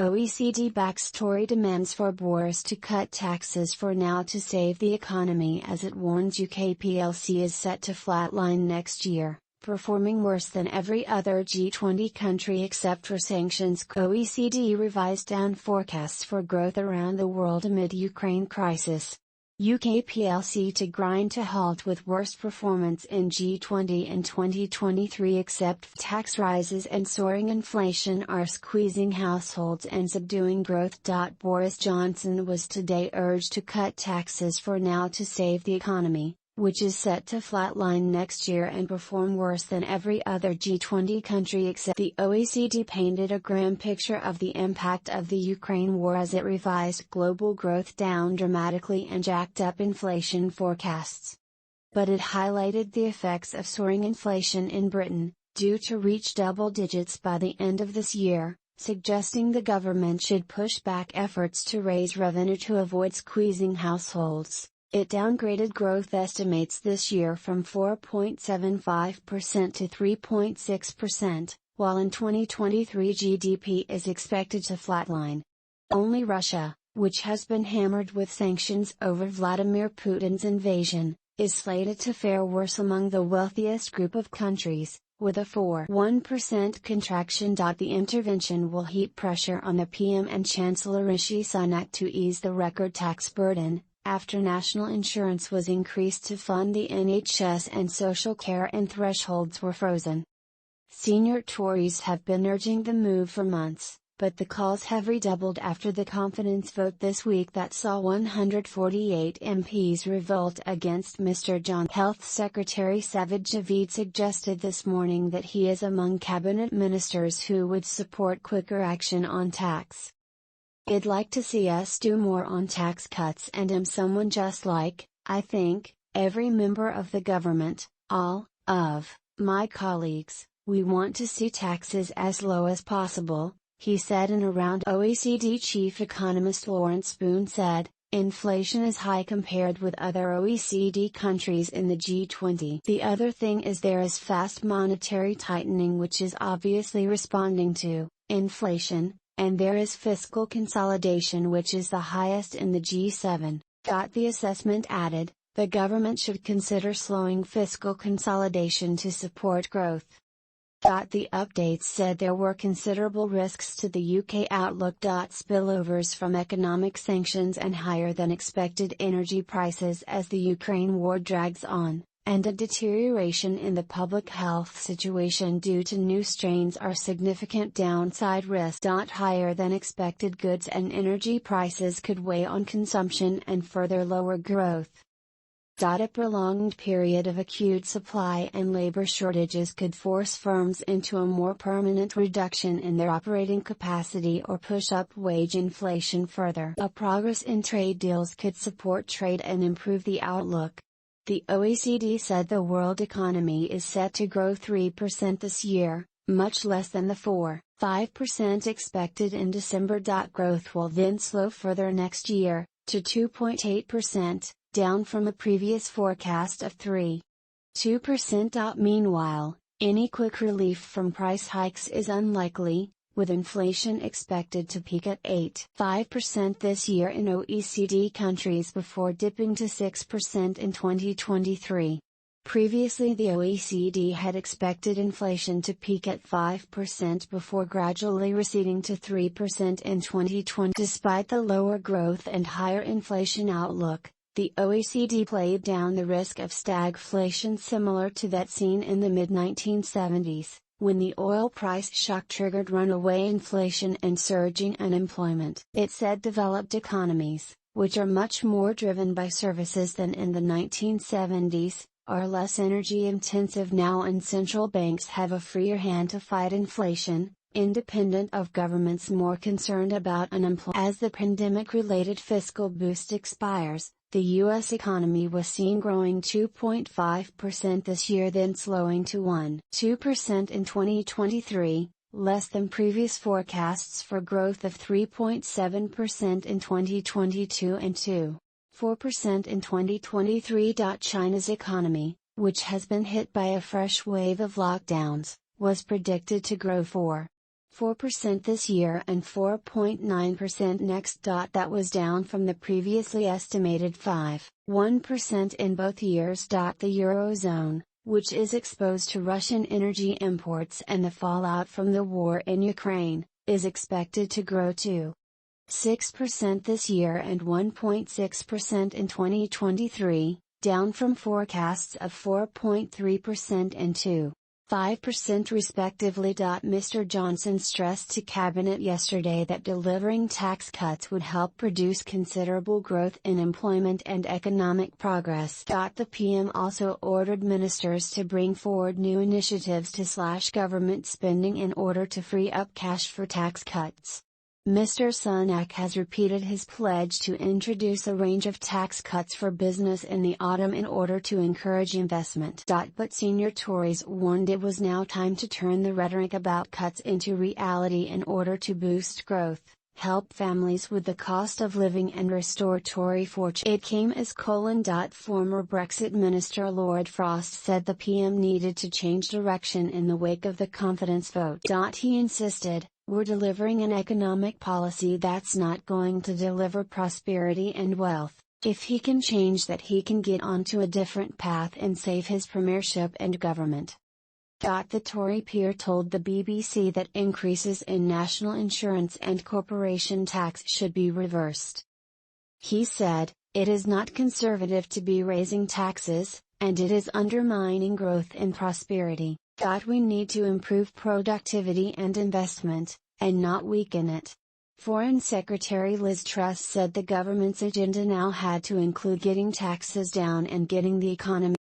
OECD backs Tory demands for Boris to cut taxes for now to save the economy as it warns UK plc is set to flatline next year, performing worse than every other G20 country except for sanctions. OECD revised down forecasts for growth around the world amid Ukraine crisis. UK plc to grind to halt with worst performance in G20 in 2023 except tax rises and soaring inflation are squeezing households and subduing growth. Boris Johnson was today urged to cut taxes for now to save the economy, which is set to flatline next year and perform worse than every other G20 country except the OECD. Painted a grim picture of the impact of the Ukraine war as it revised global growth down dramatically and jacked up inflation forecasts. But it highlighted the effects of soaring inflation in Britain, due to reach double digits by the end of this year, suggesting the government should push back efforts to raise revenue to avoid squeezing households. It downgraded growth estimates this year from 4.75% to 3.6%, while in 2023 GDP is expected to flatline. Only Russia, which has been hammered with sanctions over Vladimir Putin's invasion, is slated to fare worse among the wealthiest group of countries, with a 4.1% contraction. The intervention will heap pressure on the PM and Chancellor Rishi Sunak to ease the record tax burden, after national insurance was increased to fund the NHS and social care and thresholds were frozen. Senior Tories have been urging the move for months, but the calls have redoubled after the confidence vote this week that saw 148 MPs revolt against Mr. Johnson. Health Secretary Sajid Javid suggested this morning that he is among cabinet ministers who would support quicker action on tax. "I'd like to see us do more on tax cuts and am someone just like, I think, every member of the government, all of my colleagues. We want to see taxes as low as possible," he said in a round. OECD chief economist Lawrence Boone said, "Inflation is high compared with other OECD countries in the G20. The other thing is there is fast monetary tightening which is obviously responding to inflation, and there is fiscal consolidation which is the highest in the G7. The assessment added, the government should consider slowing fiscal consolidation to support growth. The updates said there were considerable risks to the UK outlook. Spillovers from economic sanctions and higher than expected energy prices as the Ukraine war drags on, and a deterioration in the public health situation due to new strains are significant downside risks. Higher than expected goods and energy prices could weigh on consumption and further lower growth. A prolonged period of acute supply and labor shortages could force firms into a more permanent reduction in their operating capacity or push up wage inflation further. A progress in trade deals could support trade and improve the outlook. The OECD said the world economy is set to grow 3% this year, much less than the 4.5% expected in December. Growth will then slow further next year, to 2.8%, down from a previous forecast of 3.2%. Meanwhile, any quick relief from price hikes is unlikely, with inflation expected to peak at 8.5% this year in OECD countries before dipping to 6% in 2023. Previously the OECD had expected inflation to peak at 5% before gradually receding to 3% in 2020. Despite the lower growth and higher inflation outlook, the OECD played down the risk of stagflation similar to that seen in the mid-1970s, when the oil price shock triggered runaway inflation and surging unemployment. It said developed economies, which are much more driven by services than in the 1970s, are less energy intensive now and central banks have a freer hand to fight inflation, independent of governments more concerned about unemployment. As the pandemic-related fiscal boost expires, the U.S. economy was seen growing 2.5% this year then slowing to 1.2% in 2023, less than previous forecasts for growth of 3.7% in 2022 and 2.4% in 2023. China's economy, which has been hit by a fresh wave of lockdowns, was predicted to grow 4.4% 4% this year and 4.9% next. That was down from the previously estimated 5.1% in both years. The Eurozone, which is exposed to Russian energy imports and the fallout from the war in Ukraine, is expected to grow to 6% this year and 1.6% in 2023, down from forecasts of 4.3% and 2.5% respectively. Mr. Johnson stressed to Cabinet yesterday that delivering tax cuts would help produce considerable growth in employment and economic progress. The PM also ordered ministers to bring forward new initiatives to slash government spending in order to free up cash for tax cuts. Mr. Sunak has repeated his pledge to introduce a range of tax cuts for business in the autumn in order to encourage investment. But senior Tories warned it was now time to turn the rhetoric about cuts into reality in order to boost growth, help families with the cost of living and restore Tory fortune. It came as former Brexit Minister Lord Frost said the PM needed to change direction in the wake of the confidence vote. He insisted, "We're delivering an economic policy that's not going to deliver prosperity and wealth. If he can change that, he can get onto a different path and save his premiership and government." The Tory peer told the BBC that increases in national insurance and corporation tax should be reversed. He said, "It is not conservative to be raising taxes, and it is undermining growth and prosperity. We need to improve productivity and investment, and not weaken it." Foreign Secretary Liz Truss said the government's agenda now had to include getting taxes down and getting the economy